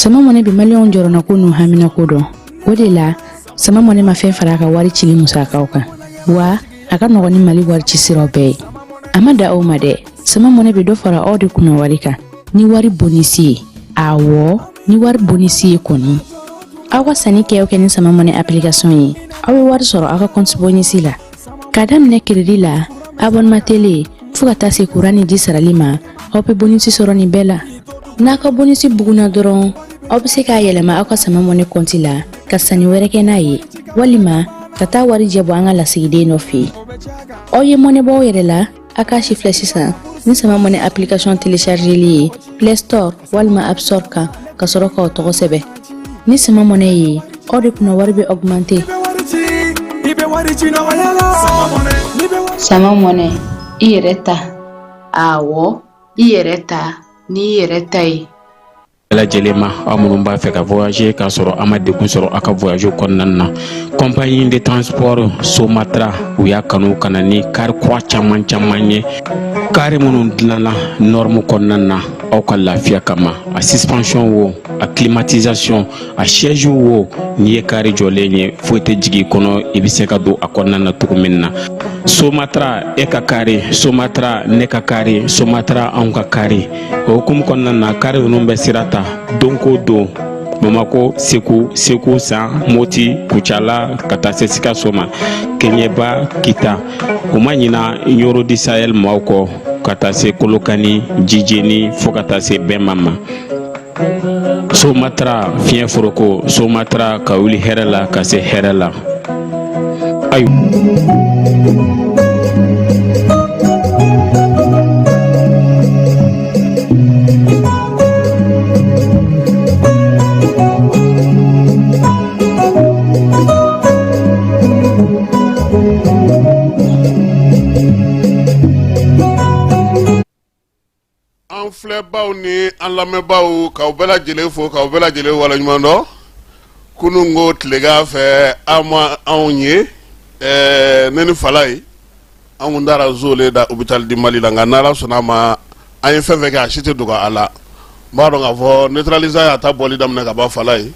sama mɔnɛ bi maliyɛnw jɔrɔna ko n'u hamina ko dɔn. O de la sama mɔnɛ ma fɛn fara a ka wari cili musakaw kan, wa a ka nɔgɔn ni Mali wari ci siraw bɛɛ ye. A ma da aw ma dɛ, sama mɔnɛ bi dɔ fara aw de kunna wari kan. Ni wari bonisi ye, awɔ, ni wari bonisi ye kɔni. Aw ka sanni kɛ ni sama mɔnɛ application ye, aw bɛ wari sɔrɔ aw ka compte bonisi la. Ka daminɛ crédit la, abonnement télé, fo ka taa se courant ni ji sarali ma, aw bɛ bonisi sɔrɔ nin bɛɛ la. N'a ka bonisi buguna dɔrɔn, aw bɛ se k'a yɛlɛma aw ka sama mɔnɛ compte la ka sanni wɛrɛ kɛ n'a ye, walima ka taa wari jɛ bɔ an ka lasigiden nɔ fɛ yen. Aw ye mɔnɛ bɔ aw yɛrɛ la, a k'a si filɛ sisan ni sama mɔnɛ application téléchargeli ye Play Store walima App Store kan ka sɔrɔ k'aw tɔgɔ sɛbɛn. Ni sama mɔnɛ ye, aw de kunna wari bɛ augmenter. Sama mɔnɛ, i yɛrɛ ta. Awɔ, i yɛrɛ ta ni yɛrɛ ta ye. lajɛlen ma aw minnu b'a fɛ ka voyager k'a sɔrɔ a ma degun sɔrɔ a ka voyage kɔnɔna na. Compagnie de transport Somatra u y'a kanu ka na ni kari kura caman ye. Kari minnu dilanna norme kɔnɔna na aw ka lafiya kama, a suspension wo, a climatisation, a siège wo, n'i ye kari jɔlen ye foyi tɛ jigin kɔnɔ, i bɛ se ka don a kɔnɔna na cogo min na. Somatra e ka kari, Somatra ne ka kari, Somatra anw ka kari. O hukumu kɔnɔna na kari ninnu bɛ sira ta don ko don. Bamako, Segu, San, Moti, Kucala, ka taa se Sikaso ma, Keɲeba, Kita. O ma ɲina Yoro di Sahel maaw kɔ ka taa se Kolokani, Jijeni fo ka taa se Bɛnma ma. Somatra fiɲɛ foroko, Somatra ka wuli hɛrɛ la ka se hɛrɛ la. Ayi. An filɛbaw ni an lamɛnbaw k'aw bɛɛ lajɛlen fo k'aw bɛɛ lajɛlen waleɲuman dɔn. Kunun ko tilegan fɛ an ma anw ye ne ni Fala ye an kun taara Zole da hôpital di Mali la, nka n'Ala sɔnna ma an ye fɛn fɛn kɛ a si tɛ dogo a la. N b'a dɔn k'a fɔ neutralisant y'a ta bɔli daminɛ ka ban Fala ye,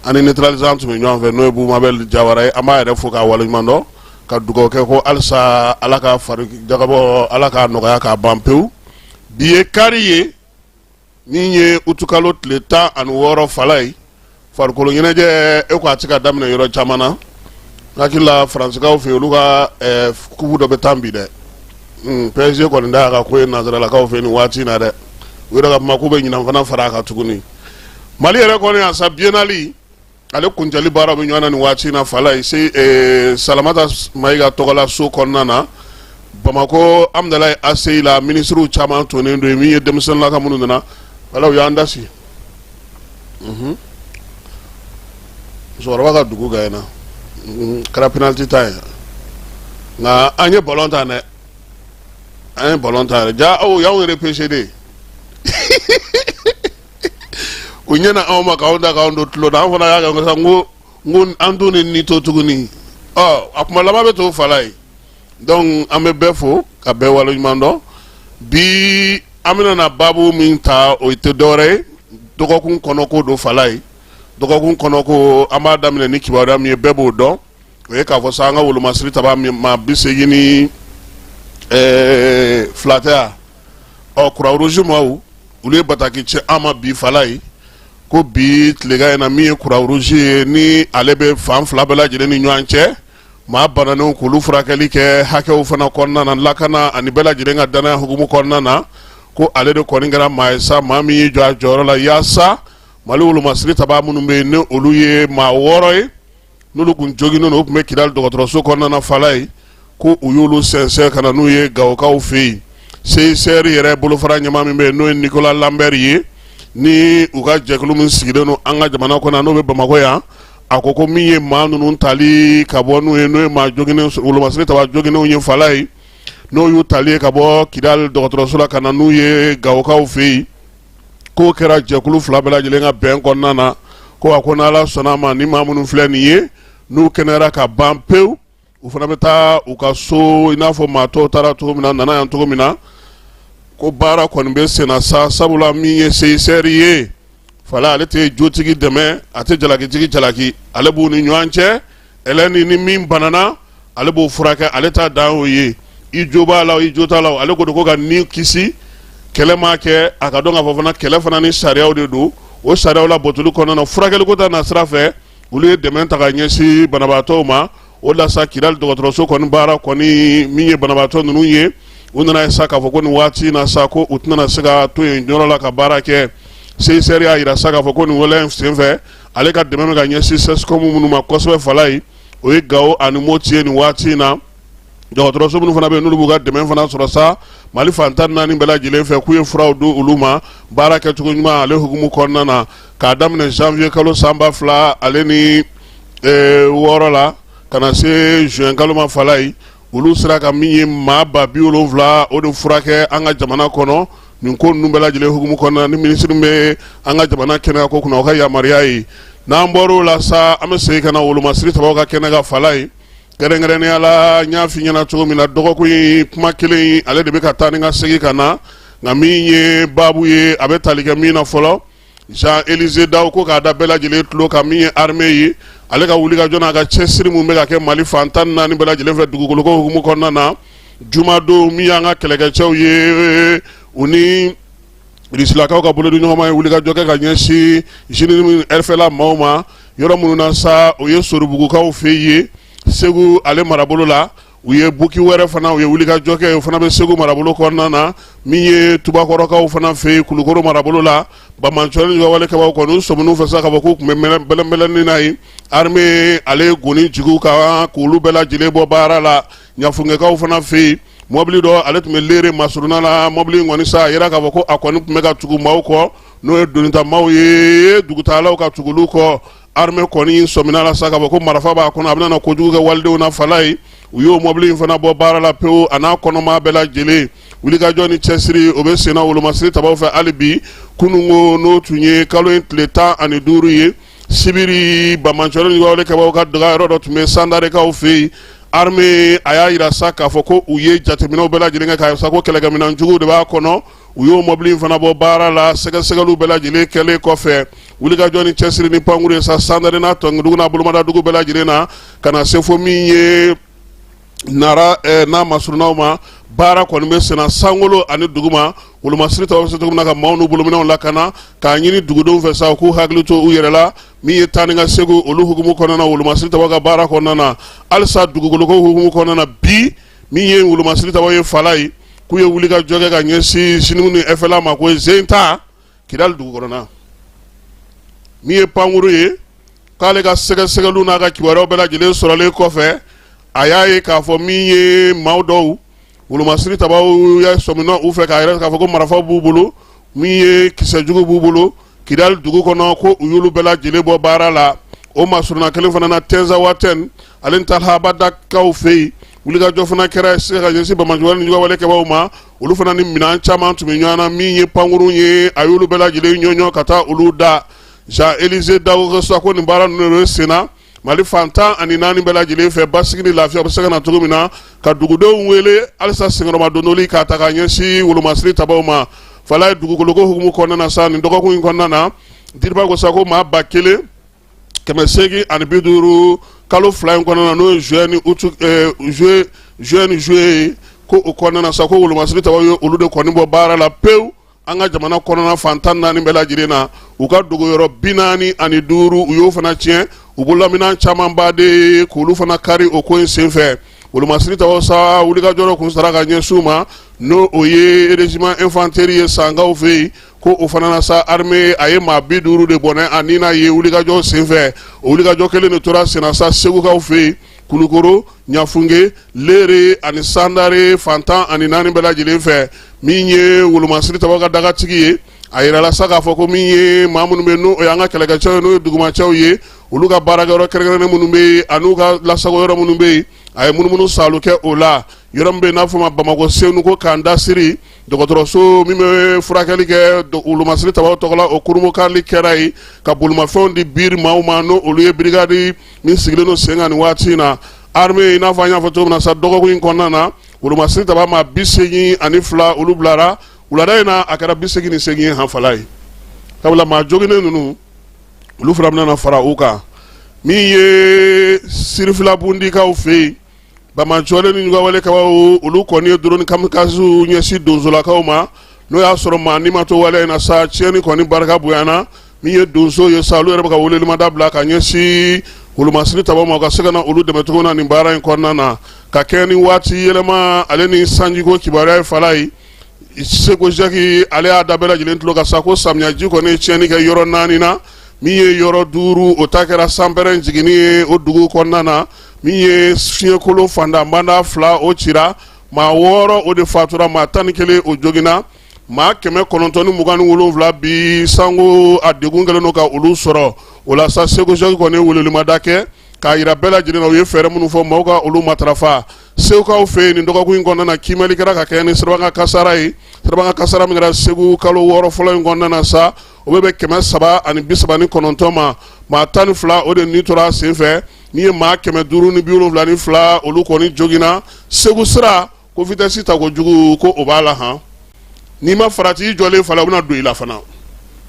ani neutralisant tun bɛ ɲɔgɔn fɛ n'o ye Bumabel Jawara ye. An b'a yɛrɛ fo k'a waleɲuman dɔn ka dugawu kɛ ko halisa Ala ka fari jagabɔ, Ala k'a nɔgɔya k'a ban pewu. Bi ye kari ye min ye utukalo tile 16 Fala ye. Farikolo ɲɛnajɛ e ko a tɛ ka daminɛ yɔrɔ caman na. Hakili la Faransikaw fɛ yen olu ka kubu dɔ bɛ taa bi dɛ. PSG kɔni da ka ko ye nanzaralakaw fɛ nin waati in na dɛ. U yɛrɛ ka kuma k'u bɛ ɲinɛ fana fara a kan tuguni. Mali yɛrɛ kɔni a sa biennale ale kuncɛli baara bɛ ɲɔgɔn na nin waati in na Fala ye. Salamata Mayiga tɔgɔla so kɔnɔna na Bamako Amdalayi ACI la ministres caman tonnen don min ye denmisɛnninlaka minnu nana. Fala u y'an da si. Musokɔrɔba ka dugu ka yen na. Kɛra penalty ta ye. Nka an ye ballon ta dɛ. An ye ballon ta yɛrɛ. Ja aw y'anw repêché de. U ɲɛna anw ma k'anw da k'anw don tulo la. An fana y'a kɛ sa n ko an dun ni to tuguni. A kuma laban bɛ to Fala ye. Donc an bɛ bɛɛ fo ka bɛɛ waleɲuman dɔn. Bi an bɛna na baabu min ta o tɛ dɔwɛrɛ ye. Dɔgɔkun kɔnɔ ko don Fala ye. Dɔgɔkun kɔnɔ ko an b'a daminɛ ni kibaruya min ye bɛɛ b'o dɔn. O ye k'a fɔ sa an ka wolomasiri taba maa 82 tɛ yan. Croix Rouge maaw olu ye bataki cɛ an ma bi Fala ye. Ko bi tilegan in na min ye Croix Rouge ye ni ale bɛ fan fila bɛɛ lajɛlen ni ɲɔgɔn cɛ. Maa bananenw k'olu furakɛli kɛ hakɛw fana kɔnɔna na, lakana ani bɛɛ lajɛlen ka danaya hukumu kɔnɔna na. Ko ale de kɔni kɛra maa ye sa maa min y'i jɔ a jɔyɔrɔ la yaasa Mali wolomasiri taba minnu bɛ yen ni olu ye maa 6 ye n'olu kun joginnen don u kun bɛ Kidali dɔgɔtɔrɔso kɔnɔna na Fala ye ko u y'olu sɛnsɛn ka na n'u ye Gawokaw fɛ yen. CICR yɛrɛ bolofara ɲɛmaa min bɛ yen n'o ye Nicolas Lambert ye ni u ka jɛkulu min sigilen don an ka jamana kɔnɔ n'o bɛ Bamako yan. A ko min ye maa ninnu tali ka bɔ n'o ye maa joginnen wolomasiri taba joginnenw ye Fala ye n'o y'u tali ka bɔ Kidali dɔgɔtɔrɔso la ka na n'u ye Gawokaw fɛ yen. Ko kɛra jɛkulu fila bɛɛ lajɛlen ka bɛn kɔnɔna na ko a ko n'Ala sɔnna ma ni maa minnu filɛ nin ye n'u kɛnɛyara ka ban pewu u fana bɛ taa u ka so i n'a fɔ maa tɔw taara cogo min na nana yan cogo min na ko baara kɔni bɛ senna sa sabula min ye CICR ye fala ale tɛ jotigi dɛmɛ a tɛ jalakitigi jalaki ale b'u ni ɲɔgɔn cɛ ɛlɛni ni min banana ale b'o furakɛ ale t'a dan o ye i jo b'a la i jo t'a la ale ko de ko ka ni kisi kɛlɛ m'a kɛ a ka dɔn k'a fɔ fana kɛlɛ fana ni sariyaw de don o sariyaw la bɔtoli kɔnɔna na furakɛli ko ta na sira fɛ olu ye dɛmɛ ta ka ɲɛsin banabaatɔw ma o la sa Kidali dɔgɔtɔrɔso kɔni baara kɔni min ye banabaatɔ ninnu ye u nana ye sa k'a fɔ ko nin waati na sa ko u tɛna se ka to yen yɔrɔ la ka baara kɛ CICR y'a yira sa k'a fɔ ko nin wɛlɛ in senfɛ ale ka dɛmɛ bɛ ka ɲɛsin SESCOM minnu ma kosɛbɛ fala ye o ye Gawo ani Moti ye nin waati in na dɔgɔtɔrɔso minnu fana bɛ yen n'olu b'u ka dɛmɛ fana sɔrɔ sa Mali fantan naani bɛɛ lajɛlen fɛ k'u ye furaw di olu ma baara kɛcogo ɲuman ale hukumu kɔnɔna na k'a daminɛ janvier kalo san 2000 ale ni 6 la ka na se juin kalo ma fala ye olu sera ka min ye maa ba 70 o de furakɛ an ka jamana kɔnɔ nin ko ninnu bɛɛ lajɛlen hukumu kɔnɔna na ni minisiri bɛ an ka jamana kɛnɛya ko kunna o ka yamaruya ye n'an bɔr'o la sa an bɛ segin ka na Wolomasiri Tabaw ka kɛnɛ ka fala ye kɛrɛnkɛrɛnnenya la n y'a f'i ɲɛna cogo min na dɔgɔkun ye kuma kelen ale de bɛ ka taa ni ka segin ka na nka min ye baabu ye a bɛ tali kɛ min na fɔlɔ Jean-Élisée Daw ko k'a da bɛɛ lajɛlen tulo kan min ye armée ye ale ka wulikajɔ n'a ka cɛsiri mun bɛ ka kɛ Mali fantan naani bɛɛ lajɛlen fɛ dugukoloko hukumu kɔnɔna na jumadon min y'an ka kɛlɛkɛcɛw ye u ni Risilakaw ka bolo di ɲɔgɔn ma ye wulikajɔ kɛ ka ɲɛsin Jini RFLA maaw ma yɔrɔ minnu na sa o ye Sorobugukaw fɛ ye Segu ale marabolo la u ye buki wɛrɛ fana u ye wulikajɔ kɛ o fana bɛ Segu marabolo kɔnɔna na min ye Tubakɔrɔkaw fana fɛ Kulukoro marabolo la Bamancɔni ka walekɛbaw kɔni u sɔminu fɛ sa k'a fɔ k'u tun bɛ bɛlɛnbɛlɛnni na ye armée ale goni jigiw kan k'olu bɛɛ lajɛlen bɔ baara la Ɲafungɛkaw fana fɛ mɔbili dɔ ale tun bɛ leere masuruna la mɔbili in kɔni sa a yira k'a fɔ ko a kɔni tun bɛ ka tugu maaw kɔ n'o ye donitamaw ye dugutagalaw ka tugulu kɔ armée kɔni sɔmina la sa k'a fɔ ko marifa b'a kɔnɔ a bɛna na kojugu kɛ walidenw na fala ye u y'o mɔbili in fana bɔ baara la pewu a n'a kɔnɔma bɛɛ lajɛlen wulikajɔ ni cɛsiri o bɛ senna Wolomasiri Tabaw fɛ hali bi kunungo n'o tun ye kalo in tile 15 ye Sibiri Bamancɔni ka walekɛbaw ka dɔgɔyɔrɔ dɔ tun bɛ Sandarekaw fɛ yen armée a y'a yira sa k'a fɔ ko u ye jateminɛw bɛɛ lajɛlen kɛ k'a sa ko kɛlɛkɛminɛn juguw de b'a kɔnɔ u y'o mɔbili in fana bɔ baara la sɛgɛsɛgɛliw bɛɛ lajɛlen kɛlen kɔfɛ wulikajɔ ni cɛsiri ni pankuru ye sa Sandare n'a Tɔngidugu n'a Bolomadadugu bɛɛ lajɛlen na ka na se fo min ye Nara n'a masurunaw ma baara kɔni bɛ senna Sangolo ani Duguma Wolomasiri Tabaw bɛ se cogo min na ka maaw n'u bolominɛw lakana k'a ɲini dugudenw fɛ sa u k'u hakili to u yɛrɛ la min ye taa ni ka segu olu hukumu kɔnɔna na Wolomasiri Tabaw ka baara kɔnɔna na halisa dugukoloko hukumu kɔnɔna na bi min ye Wolomasiri Tabaw ye fala ye k'u ye wulikajɔ kɛ ka ɲɛsin Jini ni FLA ma ko Zenta Kidali dugu kɔnɔna min ye pankuru ye k'ale ka sɛgɛsɛgɛliw n'a ka kibaruyaw bɛɛ lajɛlen sɔrɔlen kɔfɛ a y'a ye k'a fɔ min ye maaw dɔw Wolomasiri Tabaw ya sɔmina u fɛ k'a yɛrɛ k'a fɔ ko marifaw b'u bolo min ye kisɛjugu b'u bolo Kidali dugu kɔnɔ ko u y'olu bɛɛ lajɛlen bɔ baara la o masuruna kelen fana na Tenza Watɛn ale ni Talha Badakaw fɛ yen wulikajɔ fana kɛra se ka ɲɛsin Bamancɔni ni walekɛbaw ma olu fana ni minɛn caman tun bɛ ɲɔgɔn na min ye pankuru ye a y'olu bɛɛ lajɛlen ɲɔɲɔ ka taa olu da Jean-Élisée Daw ko sa ko nin baara ninnu ye senna Mali fantan ani naani bɛɛ lajɛlen fɛ basigi ni lafiya bɛ se ka na cogo min na ka dugudenw wele halisa senkɔrɔma dondoli k'a ta ka ɲɛsin Wolomasiri Tabaw ma fala ye dugukoloko hukumu kɔnɔna na sa nin dɔgɔkun in kɔnɔna na Diriba ko sa ko maa 1850 kalo 2 in kɔnɔna na n'o ye juin ni juillet ko o kɔnɔna na sa ko Wolomasiri Tabaw ye olu de kɔni bɔ baara la pewu an ka jamana kɔnɔna fantan naani bɛɛ lajɛlen na u ka dogoyɔrɔ 45 u y'o fana tiɲɛ u bolominɛn caman ba de k'olu fana kari o ko in senfɛ Wolomasiri Tabaw sa wulikajɔ kun sara ka ɲɛsin u ma n'o o ye régiment infanteri ye Sangaw fɛ yen ko o fana na sa armée a ye maa 50 de bɔnɛ a ni n'a ye wulikajɔ senfɛ o wulikajɔ kelen de tora senna sa Segukaw fɛ yen Kulukoro Ɲafunge Lere ani Sandare fantan ani naani bɛɛ lajɛlen fɛ min ye Wolomasiri Tabaw ka dagatigi ye a yirala sa k'a fɔ ko min ye maa minnu bɛ n'o o y'an ka kɛlɛkɛcɛw ye n'o ye dugumacɛw ye olu ka baarakɛyɔrɔ kɛrɛnkɛrɛnnen minnu bɛ yen an'u ka lasago yɔrɔ minnu bɛ yen a ye munumunu saalu kɛ o la yɔrɔ min bɛ yen n'a fɔ ma Bamakɔ Senu ko Kandasiri dɔgɔtɔrɔso min bɛ furakɛli kɛ Wolomasiri Tabaw tɔgɔ la o kurumukali kɛra yen ka bolimafɛnw di biri maaw ma n'o olu ye brigade min sigilen don sen kan nin waati in na armée i n'a fɔ an y'a fɔ cogo min na sa dɔgɔkun in kɔnɔna na Wolomasiri Tabaw maa 82 olu bilara wulada in na a kɛra 88 ye hanfala ye sabula maa joginen ninnu olu fana bɛna fara u kan min ye sirifilabundikaw fɛ yen bamajɔlen ni ɲugawale kabaw olu kɔni ye drone kamikaziw ɲɛsin donsolakaw ma n'o y'a sɔrɔ maa ni ma to wale in na sa tiɲɛni kɔni barika bonyana min ye donso ye sa olu yɛrɛ bɛ ka welelimada bila ka ɲɛsin wolomasiri tabaw ma u ka se ka na olu dɛmɛ cogo na nin baara in kɔnɔna na ka kɛ ni waati yɛlɛma ale ni sanjiko kibaruya ye fala ye Seko Jaki ale y'a da bɛɛ lajɛlen tulo ka sa ko samiyaji kɔni ye tiɲɛni kɛ yɔrɔ 4 na min ye yɔrɔ 5 o ta kɛra sanpɛrɛn jiginni ye o dugu kɔnɔna na min ye fiɲɛkolon fandanbanda 2 o cira maa 6 o de fatura maa 11 o joginna maa 927 bi sango a degun kɛlen don ka olu sɔrɔ o la sa Seko Jaki kɔni ye welelimada kɛ k'a yira bɛɛ lajɛlen na u ye fɛɛrɛ minnu fɔ maaw ka olu matarafa segukaw fɛ yen nin dɔgɔkun in kɔnɔna na kiimɛli kɛra ka kɛ ni sirabanga kasara ye sirabanga kasara min kɛra Segu kalo 6 fɔlɔ in kɔnɔna na sa o bɛ 339 ma maa 12 o de ni tora sen fɛ ni ye maa 572 olu kɔni joginna Segu sira ko vitesse ta ko jugu ko o b'a la han n'i ma farati jɔlen fala u bɛna don i la fana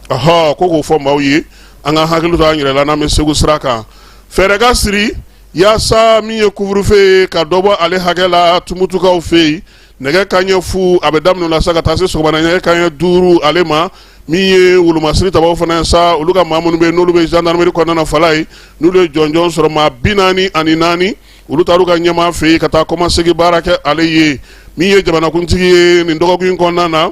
ko k'o fɔ maaw ye an ka hakili to an yɛrɛ la n'an bɛ Segu sira kan fɛɛrɛ ka siri yaasa min ye couvre-feu ka dɔ bɔ ale hakɛ la tumutukaw fɛ yen nɛgɛ kanɲɛ 10 a bɛ daminɛ la sa ka taa se sɔgɔmada nɛgɛ kanɲɛ 5 ale ma min ye wolomasiri tabaw fana sa olu ka maa minnu bɛ yen n'olu bɛ gendarmerie kɔnɔna na fala ye n'olu ye jɔnjɔn sɔrɔ maa 44 olu taar'u ka ɲɛmaa fɛ yen ka taa kɔmasegin baara kɛ ale ye min ye jamanakuntigi ye nin dɔgɔkun in kɔnɔna na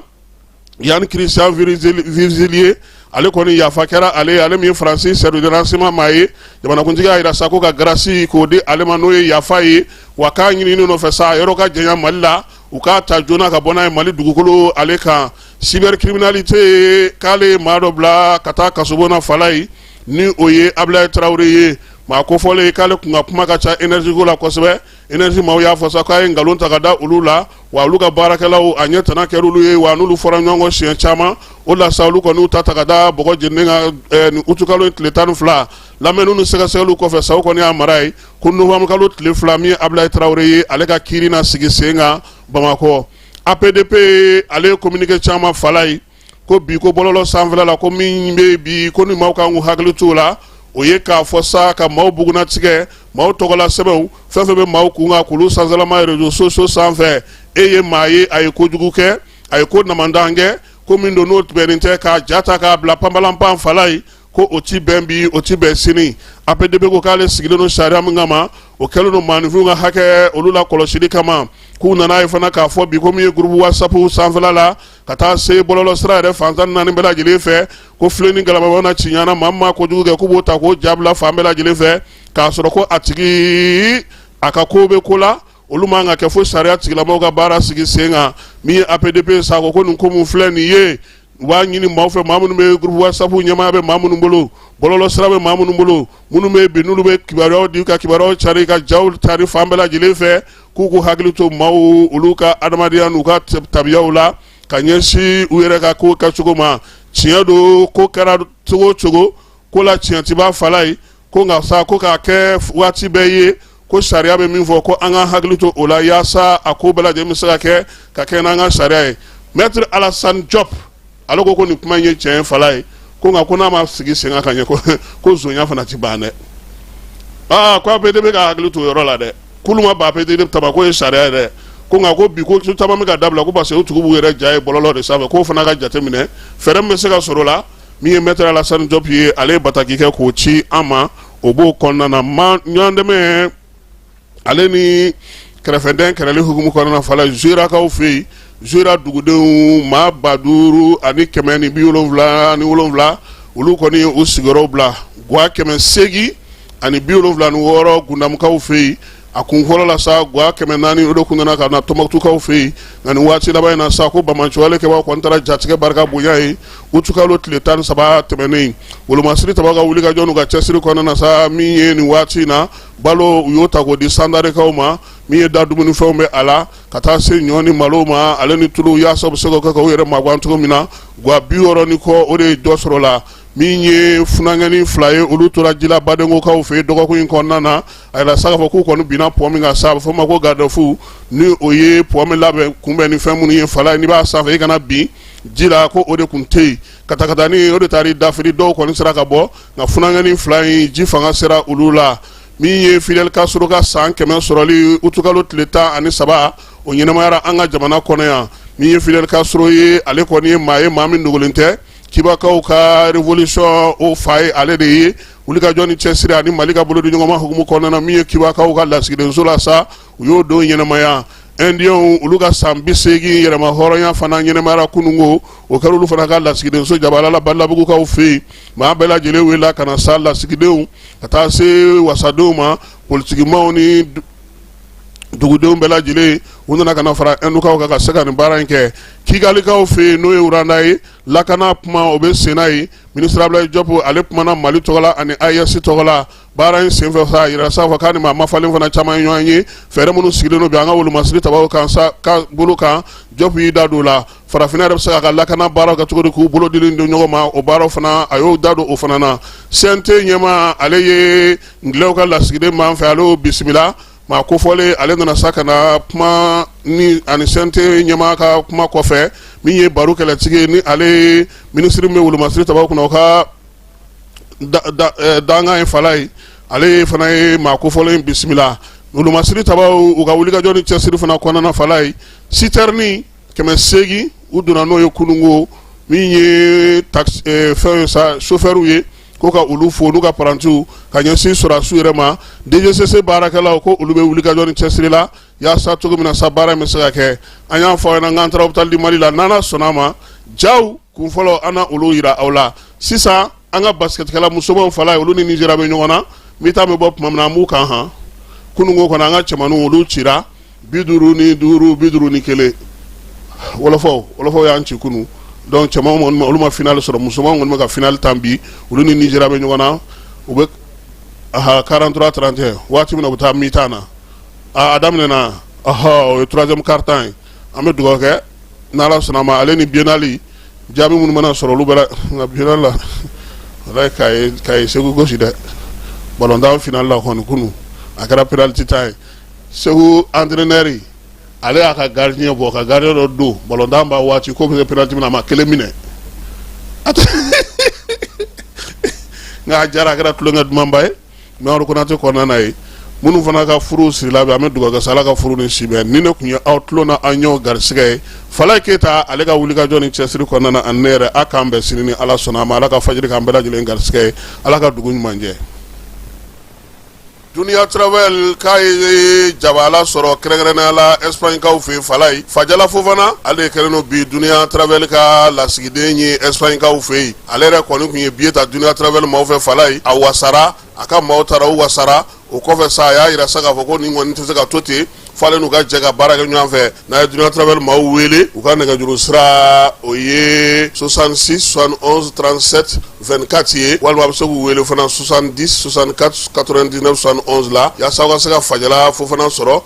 Yann Christian Virzilier ale kɔni yafa kɛra ale min ye Francis Serre de renseignement maa ye jamanakuntigi y'a yira sa ko ka grâce k'o di ale ma n'o ye yafa ye wa k'a ɲinini nɔfɛ sa yɔrɔ ka janya Mali la u k'a ta joona ka bɔ n'a ye Mali dugukolo ale kan cybercriminalité k'ale maa dɔ bila ka taa kasobon na fala ye ni o ye Ablaye Traoré ye maa kofɔlen k'ale kun ka kuma ka ca énergie ko la kosɛbɛ énergie maaw y'a fɔ sa k'a ye nkalon ta ka da olu la wa olu ka baarakɛlaw a ɲɛtana kɛr'olu ye wa n'olu fɔra ɲɔgɔn kɔ siɲɛ caman o la sa olu kɔni ta ka da bɔgɔ jeninen ka nin utukalo tile 12 lamɛnni ni sɛgɛsɛgɛliw kɔfɛ sa o kɔni y'a mara ye ko novembre kalo tile 2 min ye Ablaye Traoré ye ale ka kiiri na sigi sen kan Bamakɔ APDP ale ye communiqué caman fala ye ko bi ko bɔlɔlɔ sanfɛla la ko min bɛ bi ko ni maaw kan k'u hakili t'o la o ye k'a fɔ sa ka maaw bugunatigɛ maaw tɔgɔla sɛbɛnw fɛn fɛn bɛ maaw kun kan k'olu sanfɛlama réseaux sociaux sanfɛ e ye maa ye a ye kojugu kɛ a ye ko namandan kɛ ko min don n'o bɛnnen tɛ k'a ja ta k'a bila panpalanpan fala ye ko o ti bɛn bi o ti bɛn sini APDP ko k'ale sigilen don sariya min kama o kɛlen don maaninfinw ka hakɛ olu la kɔlɔsili kama k'u nana ye fana k'a fɔ bi ko min ye groupe WhatsApp sanfɛla la ka taa se bɔlɔlɔ sira yɛrɛ fan 14 bɛɛ lajɛlen fɛ ko filɛ ni galamabaw na ci ɲana maa min ma kojugu kɛ k'u b'o ta k'o ja bila fan bɛɛ lajɛlen fɛ k'a sɔrɔ ko a tigi a ka ko bɛ ko la olu man ka kɛ fo sariya tigilamɔgɔw ka baara sigi sen kan min ye APDP sako ko nin ko mun filɛ nin ye u b'a ɲini maaw fɛ maa minnu bɛ groupe WhatsApp ɲɛmaaya bɛ maa minnu bolo bɔlɔlɔ sira bɛ maa minnu bolo minnu bɛ bi n'olu bɛ kibaruyaw di ka kibaruyaw cari ka jaw cari fan bɛɛ lajɛlen fɛ k'u k'u hakili to maaw olu ka adamadenya n'u ka tabiyaw la ka ɲɛsin u yɛrɛ ka ko kɛcogo ma tiɲɛ don ko kɛra cogo o cogo ko la tiɲɛ ti b'a fala ye ko nka sa ko k'a kɛ waati bɛɛ ye ko sariya bɛ min fɔ ko an ka hakili to o la yaasa a ko bɛɛ lajɛlen bɛ se ka kɛ n'an ka sariya ye Maître Alassane Diop ale ko nin kuma in ye tiɲɛ fala ye ko nka ko n'a ma sigi sen kan ka ɲɛ ko zonya fana ti ban dɛ ko APDP ka hakili to o yɔrɔ la dɛ kulu ma ba APDP taba ko ye sariya ye dɛ ko nka ko bi ko caman bɛ ka dabila ko parce que o tigi b'u yɛrɛ ja ye bɔlɔlɔ de sanfɛ k'o fana ka jateminɛ fɛɛrɛ min bɛ se ka sɔrɔ o la min ye Maître Alassane Diop ye ale ye bataki kɛ k'o ci an ma o b'o kɔnɔna na ɲɔgɔn dɛmɛ ale ni kɛrɛfɛdɛn kɛrɛli hukumu kɔnɔna na fala Zuirakaw fɛ yen Zuira dugudenw maa 5,077 olu kɔni ye u sigiyɔrɔw bila Gwa 876 Gundamukaw fɛ yen a kun fɔlɔ la sa Gwa 400 o de kun nana ka na Tɔnbɔkutukaw fɛ yen nka nin waati laban in na sa ko Bamaɲɔgɔnle kɛbaaw kɔni taara jatigɛ barika bonya ye utukalo tile 13 tɛmɛnen wolomasiri tabaw ka wulikajɔ n'u ka cɛsiri kɔnɔna na sa min ye nin waati in na balo u y'o ta k'o di sandarekaw ma min ye da dumunifɛnw bɛ a la ka taa se ɲɔ ni malo ma ale ni tulu yaasa bɛ se k'o kɛ k'o yɛrɛ magan cogo min na Gwa 60 ni kɔ o de ye dɔ sɔrɔ la min ye funangɛni 2 ye olu tora jila badengokaw fɛ dɔgɔkun in kɔnɔna na a yɛrɛ sa k'a fɔ k'u kɔni binna puwa min kan sa a bɛ fɔ o ma ko garde-fou ni o ye puwa min labɛn kunbɛn ni fɛn minnu ye fala ye n'i b'a sanfɛ i kana bin ji la ko o de kun tɛ yen katakatani o de taari dafiri dɔw kɔni sera ka bɔ nka funangɛni fila in ji fanga sera olu la min ye Fidel Castro ka san 100 sɔrɔli utukalo tile 13 o ɲɛnamayara an ka jamana kɔnɔ yan min ye Fidel Castro ye ale kɔni ye maa min dogolen tɛ kibakaw ka révolution o fa ye ale de ye wulikajɔ ni cɛsiri ani Mali ka bolo di ɲɔgɔnma hukumu kɔnɔna na min ye kibakaw ka lasigidenso la sa u y'o don ɲɛnamaya Indiens olu ka san 80 yɛrɛma hɔrɔnya fana ɲɛnamayara kunungo o kɛra olu fana ka lasigidenso Jabalala Balabugukaw fɛ yen maa bɛɛ lajɛlen wele ka na sa lasigidenw ka taa se wasadenw ma politikimaw ni dugudenw bɛɛ lajɛlen u nana ka na fara endukaw kan ka se ka nin baara in kɛ Kigalikaw fɛ yen n'o ye Uranda ye lakana kuma o bɛ sen na ye ministre Abdoulaye Diop ale kumana Mali tɔgɔ la ani AES tɔgɔ la baara in senfɛ sa yira sa fɔ k'a ni maa mafalen fana caman ye ɲɔgɔn ye fɛɛrɛ minnu sigilen don bi an ka wolomasiri tabaw kan ka bolo kan Diop y'i da don o la farafinna yɛrɛ bɛ se k'a ka lakana baaraw kɛ cogo di k'u bolo dilen don ɲɔgɔn ma o baaraw fana a y'o da don o fana na CNT ɲɛmaa ale ye Ngilew ka lasigiden m'an fɛ ale y'o bisimila maa kofɔlen ale nana sa ka na kuma ni ani CNT ɲɛmaa ka kuma kɔfɛ min ye baro kɛlɛtigi ni ale ministre min bɛ wolomasiri tabaw kunna o ka danga in fala ye ale fana ye maa kofɔlen bisimila wolomasiri tabaw u ka wulikajɔ ni cɛsiri fana kɔnɔna fala ye citerne 800 u donna n'o ye kunungo min ye fɛn sa chauffeur ye ko ka olu fo n'u ka parantiw ka ɲɛsin sɔrɔdasiw yɛrɛ ma DGCC baarakɛlaw ko olu bɛ wulikajɔ ni cɛsiri la yaasa cogo min na sa baara in bɛ se ka kɛ an y'a fɔ aw ɲɛna n'an taara hôpital du Mali la n'Ala sɔnna a ma jaw kun fɔlɔ an na olu yira aw la sisan an ka basketkɛla musomanw fala ye olu ni Nigéria bɛ ɲɔgɔn na mi ta bɛ bɔ tuma min na an b'u kan han kunungo kɔnɔ an ka cɛmaninw olu cira 55 51 wolofaw y'an ci kunu donc cɛmanw olu ma final sɔrɔ musomanw kɔni bɛ ka final tan bi olu ni Nigéria bɛ ɲɔgɔn na u bɛ 43-31 waati min na u bɛ taa mi-temps na a daminɛna o ye 3e quart-temps ye an bɛ dugawu kɛ n'Ala sɔnna a ma ale ni Biennale jaabi minnu mana sɔrɔ olu bɛ la nka Biennale la walayi k'a ye Segu gosi dɛ ballon final la kɔni kunu a kɛra penalty temps ye Segu entraîneur yi ale y'a ka gardien bɔ ka gardien dɔ don ballon b'a waati ko bɛ kɛ penalty min na a ma kelen minɛ nka a jara a kɛra tulonkɛ dumanba ye Mamadou Konate kɔnɔna na ye minnu fana ka furu sirila bɛ an bɛ dugawu kɛ Ala ka furu ni si bɛn ni ne tun ye aw tulo na an ɲɔgɔn garisɛgɛ ye Falaye Keyita ale ka wulikajɔ ni cɛsiri kɔnɔna na ani ne yɛrɛ a k'an bɛn sini ni Ala sɔnna a ma Ala ka fajiri k'an bɛɛ lajɛlen garisɛgɛ ye Ala ka dugu ɲuman jɛ. Dunia Travel k'a ye Jabala sɔrɔ kɛrɛnkɛrɛnnenya la Espagne kaw fɛ Falaye Fajala Fofana ale kɛlen don bi Dunia Travel ka lasigiden ye Espagne kaw fɛ yen ale yɛrɛ kɔni tun ye billet ta Dunia Travel maaw fɛ Falaye a wasara a ka maaw taara u wasara o kɔfɛ sa a y'a yira sa k'a fɔ ko nin kɔni tɛ se ka to ten falen n'u ka jɛ ka baara kɛ ɲɔgɔn fɛ n'a ye Dunia Travel maaw wele u ka nɛgɛjuru sira o ye 66 71 37 24 ye walima a bɛ se k'u wele fana 70 64 99 71 la yaasa aw ka se ka Fajala Fofana sɔrɔ